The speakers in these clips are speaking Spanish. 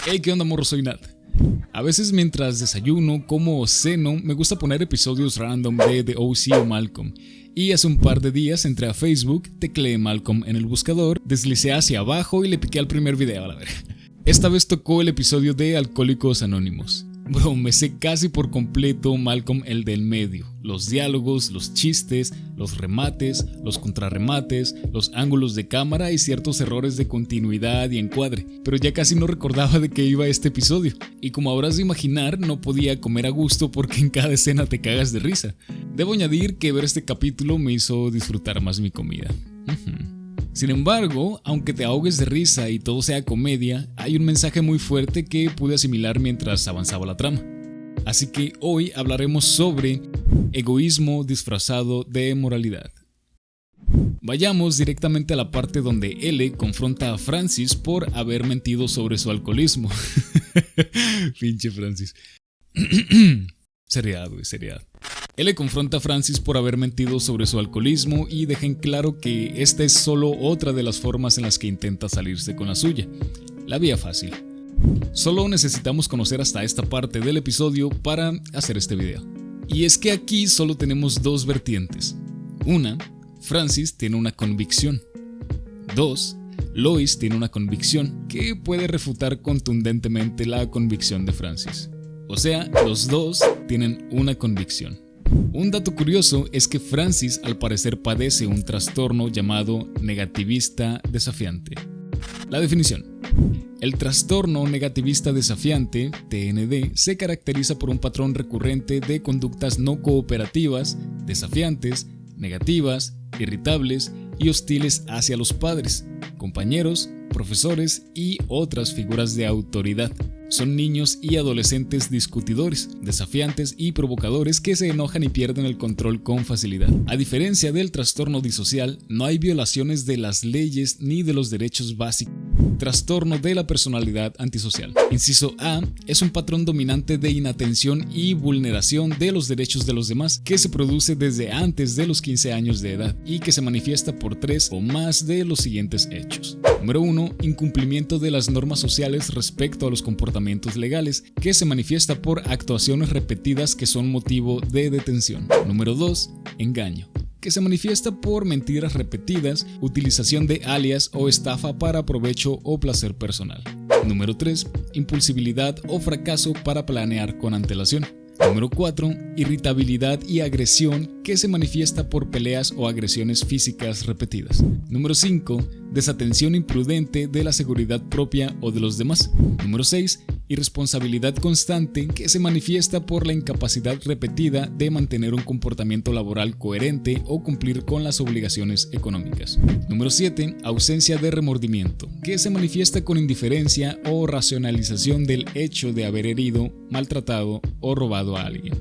Hey, ¿qué onda, morro? Soy Nat. A veces mientras desayuno, como o ceno, me gusta poner episodios random de The O.C. o Malcolm. Y hace un par de días entré a Facebook, tecleé Malcolm en el buscador, deslicé hacia abajo y le piqué al primer video, a la verga. Esta vez tocó el episodio de Alcohólicos Anónimos. Bro, me sé casi por completo Malcolm el del medio. Los diálogos, los chistes, los remates, los contrarremates, los ángulos de cámara y ciertos errores de continuidad y encuadre. Pero ya casi no recordaba de qué iba este episodio. Y como habrás de imaginar, no podía comer a gusto porque en cada escena te cagas de risa. Debo añadir que ver este capítulo me hizo disfrutar más mi comida. Sin embargo, aunque te ahogues de risa y todo sea comedia, hay un mensaje muy fuerte que pude asimilar mientras avanzaba la trama. Así que hoy hablaremos sobre egoísmo disfrazado de moralidad. Vayamos directamente a la parte donde L confronta a Francis por haber mentido sobre su alcoholismo. Pinche Francis. Seriedad, güey, seriedad. Él confronta a Francis por haber mentido sobre su alcoholismo y deja en claro que esta es solo otra de las formas en las que intenta salirse con la suya. La vía fácil. Solo necesitamos conocer hasta esta parte del episodio para hacer este video. Y es que aquí solo tenemos dos vertientes. Una, Francis tiene una convicción. Dos, Lois tiene una convicción que puede refutar contundentemente la convicción de Francis. O sea, los dos tienen una convicción. Un dato curioso es que Francis al parecer padece un trastorno llamado negativista desafiante. La definición. El trastorno negativista desafiante, TND, se caracteriza por un patrón recurrente de conductas no cooperativas, desafiantes, negativas, irritables y hostiles hacia los padres, compañeros, profesores y otras figuras de autoridad. Son niños y adolescentes discutidores, desafiantes y provocadores que se enojan y pierden el control con facilidad. A diferencia del trastorno disocial, no hay violaciones de las leyes ni de los derechos básicos. Trastorno de la personalidad antisocial. Inciso A es un patrón dominante de inatención y vulneración de los derechos de los demás que se produce desde antes de los 15 años de edad y que se manifiesta por 3 o más de los siguientes hechos. Número 1. Incumplimiento de las normas sociales respecto a los comportamientos legales que se manifiesta por actuaciones repetidas que son motivo de detención. Número 2. Engaño, que se manifiesta por mentiras repetidas, utilización de alias o estafa para provecho o placer personal. Número 3. Impulsibilidad o fracaso para planear con antelación. Número 4. Irritabilidad y agresión que se manifiesta por peleas o agresiones físicas repetidas. Número 5. Desatención imprudente de la seguridad propia o de los demás. Número 6. Irresponsabilidad constante que se manifiesta por la incapacidad repetida de mantener un comportamiento laboral coherente o cumplir con las obligaciones económicas. Número 7. Ausencia de remordimiento, que se manifiesta con indiferencia o racionalización del hecho de haber herido, maltratado o robado a alguien.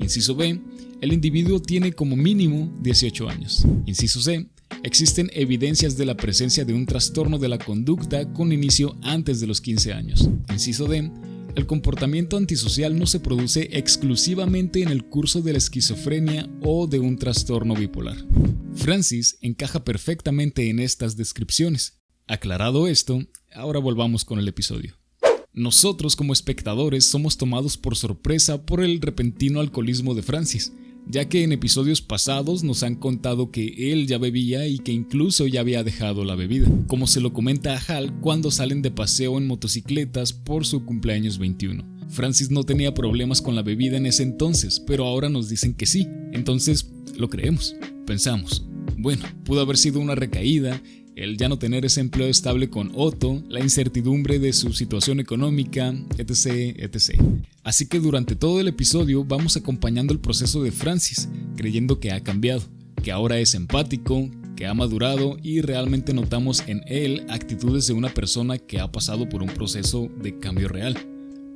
Inciso B. El individuo tiene como mínimo 18 años. Inciso C. Existen evidencias de la presencia de un trastorno de la conducta con inicio antes de los 15 años. Inciso D. El comportamiento antisocial no se produce exclusivamente en el curso de la esquizofrenia o de un trastorno bipolar. Francis encaja perfectamente en estas descripciones. Aclarado esto, ahora volvamos con el episodio. Nosotros como espectadores somos tomados por sorpresa por el repentino alcoholismo de Francis, ya que en episodios pasados nos han contado que él ya bebía y que incluso ya había dejado la bebida, como se lo comenta a Hal cuando salen de paseo en motocicletas por su cumpleaños 21. Francis no tenía problemas con la bebida en ese entonces, pero ahora nos dicen que sí, entonces lo creemos. Pensamos, bueno, pudo haber sido una recaída, el ya no tener ese empleo estable con Otto, la incertidumbre de su situación económica, etc, etc. Así que durante todo el episodio vamos acompañando el proceso de Francis, creyendo que ha cambiado, que ahora es empático, que ha madurado y realmente notamos en él actitudes de una persona que ha pasado por un proceso de cambio real.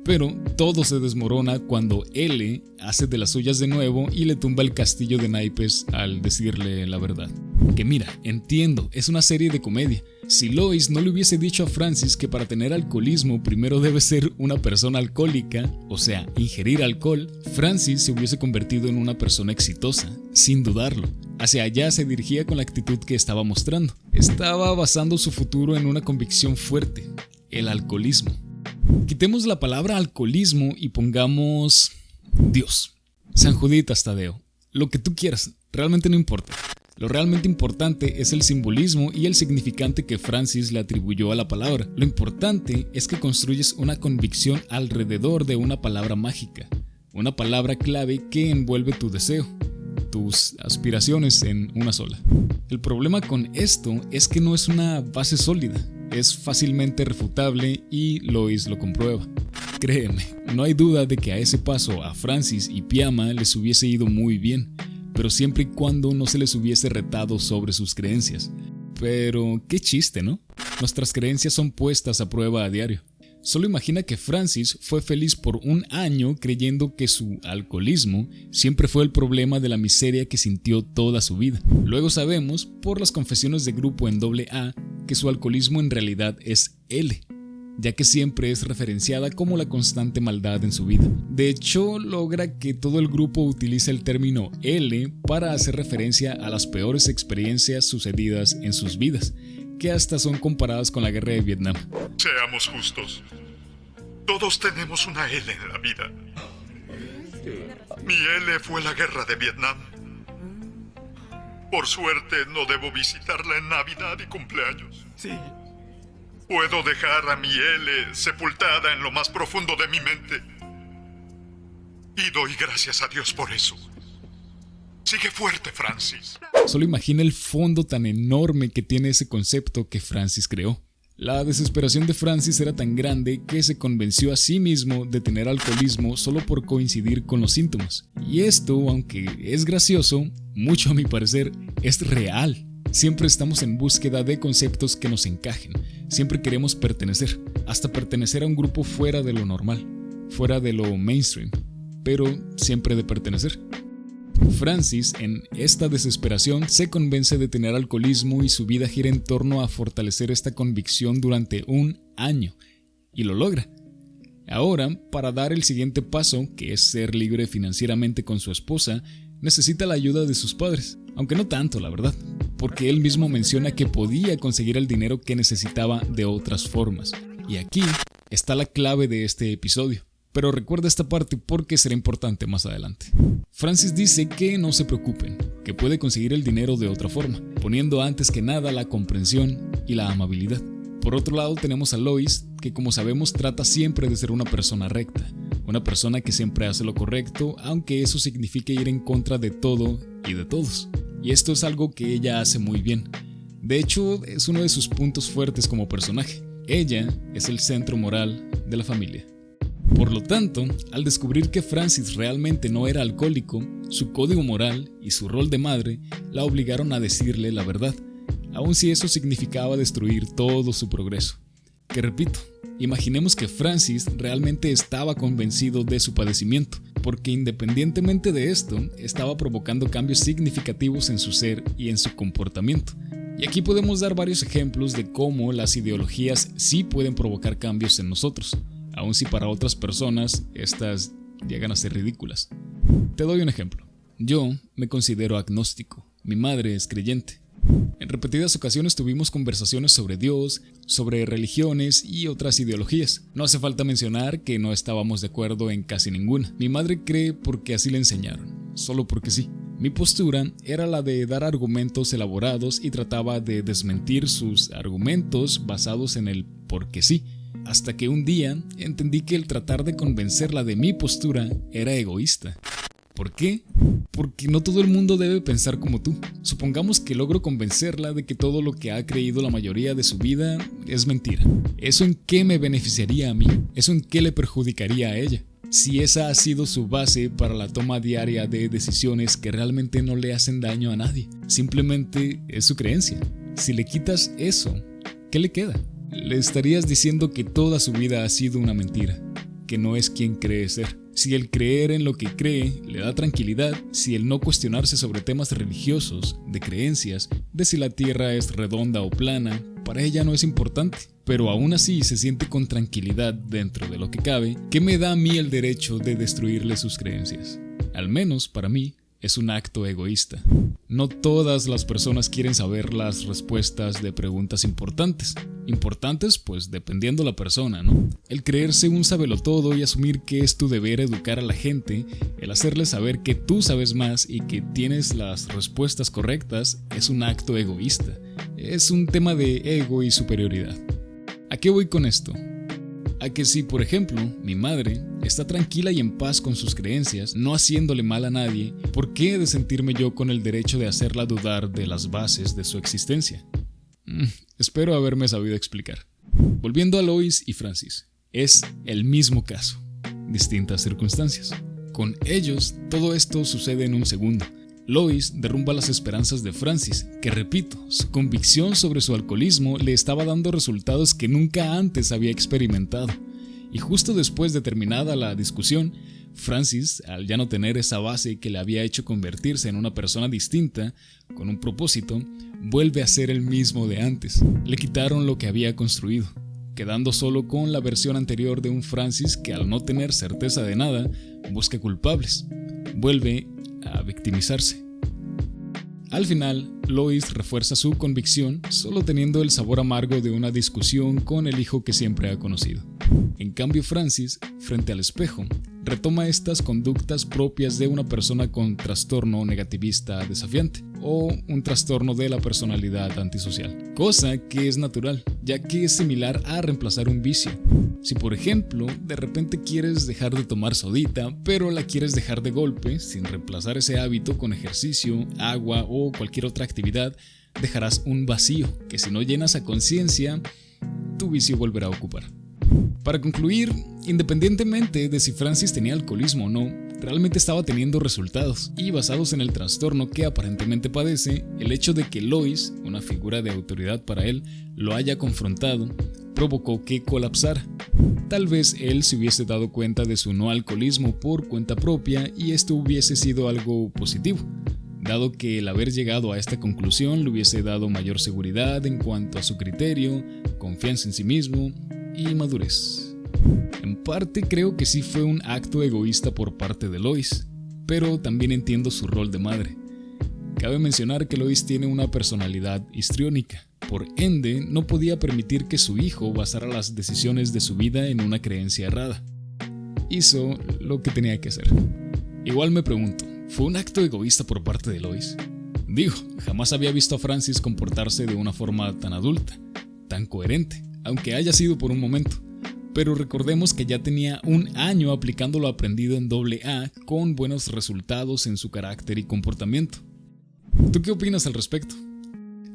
Pero todo se desmorona cuando L hace de las suyas de nuevo y le tumba el castillo de naipes al decirle la verdad. Que mira, entiendo, es una serie de comedia. Si Lois no le hubiese dicho a Francis que para tener alcoholismo primero debe ser una persona alcohólica, o sea, ingerir alcohol, Francis se hubiese convertido en una persona exitosa, sin dudarlo. Hacia allá se dirigía con la actitud que estaba mostrando. Estaba basando su futuro en una convicción fuerte, el alcoholismo. Quitemos la palabra alcoholismo y pongamos Dios, San Juditas Tadeo, lo que tú quieras, realmente no importa. Lo realmente importante es el simbolismo y el significante que Francis le atribuyó a la palabra. Lo importante es que construyes una convicción alrededor de una palabra mágica, una palabra clave que envuelve tu deseo, tus aspiraciones en una sola. El problema con esto es que no es una base sólida, es fácilmente refutable y Lois lo comprueba. Créeme, no hay duda de que a ese paso a Francis y Pyama les hubiese ido muy bien, pero siempre y cuando no se les hubiese retado sobre sus creencias. Pero qué chiste, ¿no? Nuestras creencias son puestas a prueba a diario. Solo imagina que Francis fue feliz por un año creyendo que su alcoholismo siempre fue el problema de la miseria que sintió toda su vida. Luego sabemos, por las confesiones de grupo en AA, que su alcoholismo en realidad es L, ya que siempre es referenciada como la constante maldad en su vida. De hecho, logra que todo el grupo utilice el término L para hacer referencia a las peores experiencias sucedidas en sus vidas, que hasta son comparadas con la guerra de Vietnam. Seamos justos. Todos tenemos una L en la vida. Mi L fue la guerra de Vietnam. Por suerte no debo visitarla en Navidad y cumpleaños. Sí. Puedo dejar a mi L sepultada en lo más profundo de mi mente. Y doy gracias a Dios por eso. Sigue fuerte, Francis. Solo imagina el fondo tan enorme que tiene ese concepto que Francis creó. La desesperación de Francis era tan grande que se convenció a sí mismo de tener alcoholismo solo por coincidir con los síntomas. Y esto, aunque es gracioso, mucho a mi parecer, es real. Siempre estamos en búsqueda de conceptos que nos encajen. Siempre queremos pertenecer, hasta pertenecer a un grupo fuera de lo normal, fuera de lo mainstream, pero siempre de pertenecer. Francis, en esta desesperación, se convence de tener alcoholismo y su vida gira en torno a fortalecer esta convicción durante un año, y lo logra. Ahora, para dar el siguiente paso, que es ser libre financieramente con su esposa, necesita la ayuda de sus padres, aunque no tanto, la verdad, porque él mismo menciona que podía conseguir el dinero que necesitaba de otras formas. Y aquí está la clave de este episodio. Pero recuerda esta parte porque será importante más adelante. Francis dice que no se preocupen, que puede conseguir el dinero de otra forma, poniendo antes que nada la comprensión y la amabilidad. Por otro lado tenemos a Lois, que como sabemos trata siempre de ser una persona recta, una persona que siempre hace lo correcto, aunque eso signifique ir en contra de todo y de todos. Y esto es algo que ella hace muy bien. De hecho, es uno de sus puntos fuertes como personaje. Ella es el centro moral de la familia. Por lo tanto, al descubrir que Francis realmente no era alcohólico, su código moral y su rol de madre la obligaron a decirle la verdad, aun si eso significaba destruir todo su progreso. Que repito, imaginemos que Francis realmente estaba convencido de su padecimiento, porque independientemente de esto, estaba provocando cambios significativos en su ser y en su comportamiento. Y aquí podemos dar varios ejemplos de cómo las ideologías sí pueden provocar cambios en nosotros, aun si para otras personas estas llegan a ser ridículas. Te doy un ejemplo. Yo me considero agnóstico, mi madre es creyente. En repetidas ocasiones tuvimos conversaciones sobre Dios, sobre religiones y otras ideologías. No hace falta mencionar que no estábamos de acuerdo en casi ninguna. Mi madre cree porque así le enseñaron, solo porque sí. Mi postura era la de dar argumentos elaborados y trataba de desmentir sus argumentos basados en el porque sí. Hasta que un día entendí que el tratar de convencerla de mi postura era egoísta. ¿Por qué? Porque no todo el mundo debe pensar como tú. Supongamos que logro convencerla de que todo lo que ha creído la mayoría de su vida es mentira. ¿Eso en qué me beneficiaría a mí? ¿Eso en qué le perjudicaría a ella? Si esa ha sido su base para la toma diaria de decisiones que realmente no le hacen daño a nadie. Simplemente es su creencia. Si le quitas eso, ¿qué le queda? Le estarías diciendo que toda su vida ha sido una mentira, que no es quien cree ser. Si el creer en lo que cree le da tranquilidad, si el no cuestionarse sobre temas religiosos, de creencias, de si la tierra es redonda o plana, para ella no es importante, pero aún así se siente con tranquilidad dentro de lo que cabe, ¿qué me da a mí el derecho de destruirle sus creencias? Al menos para mí es un acto egoísta. No todas las personas quieren saber las respuestas de preguntas importantes. Importantes, pues dependiendo la persona, ¿no? El creerse un sabelotodo y asumir que es tu deber educar a la gente, el hacerles saber que tú sabes más y que tienes las respuestas correctas, es un acto egoísta. Es un tema de ego y superioridad. ¿A qué voy con esto? A que si, por ejemplo, mi madre está tranquila y en paz con sus creencias, no haciéndole mal a nadie, ¿por qué he de sentirme yo con el derecho de hacerla dudar de las bases de su existencia? Espero haberme sabido explicar. Volviendo a Lois y Francis, es el mismo caso, distintas circunstancias. Con ellos, todo esto sucede en un segundo. Lois derrumba las esperanzas de Francis, que repito, su convicción sobre su alcoholismo le estaba dando resultados que nunca antes había experimentado. Y justo después de terminada la discusión, Francis, al ya no tener esa base que le había hecho convertirse en una persona distinta, con un propósito, vuelve a ser el mismo de antes. Le quitaron lo que había construido, quedando solo con la versión anterior de un Francis que, al no tener certeza de nada, busca culpables. Vuelve a victimizarse. Al final, Lois refuerza su convicción solo teniendo el sabor amargo de una discusión con el hijo que siempre ha conocido. En cambio, Francis, frente al espejo, retoma estas conductas propias de una persona con trastorno negativista desafiante o un trastorno de la personalidad antisocial, cosa que es natural, ya que es similar a reemplazar un vicio. Si, por ejemplo, de repente quieres dejar de tomar sodita, pero la quieres dejar de golpe, sin reemplazar ese hábito con ejercicio, agua o cualquier otra actividad, dejarás un vacío que, si no llenas a conciencia, tu vicio volverá a ocupar. Para concluir, independientemente de si Francis tenía alcoholismo o no, realmente estaba teniendo resultados, y basados en el trastorno que aparentemente padece, el hecho de que Lois, una figura de autoridad para él, lo haya confrontado, provocó que colapsara. Tal vez él se hubiese dado cuenta de su no alcoholismo por cuenta propia y esto hubiese sido algo positivo, dado que el haber llegado a esta conclusión le hubiese dado mayor seguridad en cuanto a su criterio, confianza en sí mismo y madurez. En parte creo que sí fue un acto egoísta por parte de Lois, pero también entiendo su rol de madre. Cabe mencionar que Lois tiene una personalidad histriónica, por ende no podía permitir que su hijo basara las decisiones de su vida en una creencia errada. Hizo lo que tenía que hacer. Igual me pregunto, ¿fue un acto egoísta por parte de Lois? Digo, jamás había visto a Francis comportarse de una forma tan adulta, tan coherente, aunque haya sido por un momento. Pero recordemos que ya tenía un año aplicando lo aprendido en AA con buenos resultados en su carácter y comportamiento. ¿Tú qué opinas al respecto?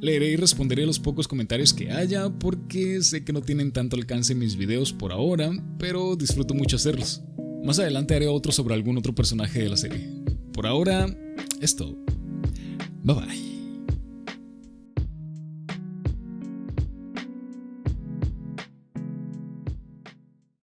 Leeré y responderé los pocos comentarios que haya porque sé que no tienen tanto alcance mis videos por ahora, pero disfruto mucho hacerlos. Más adelante haré otro sobre algún otro personaje de la serie. Por ahora, es todo. Bye bye.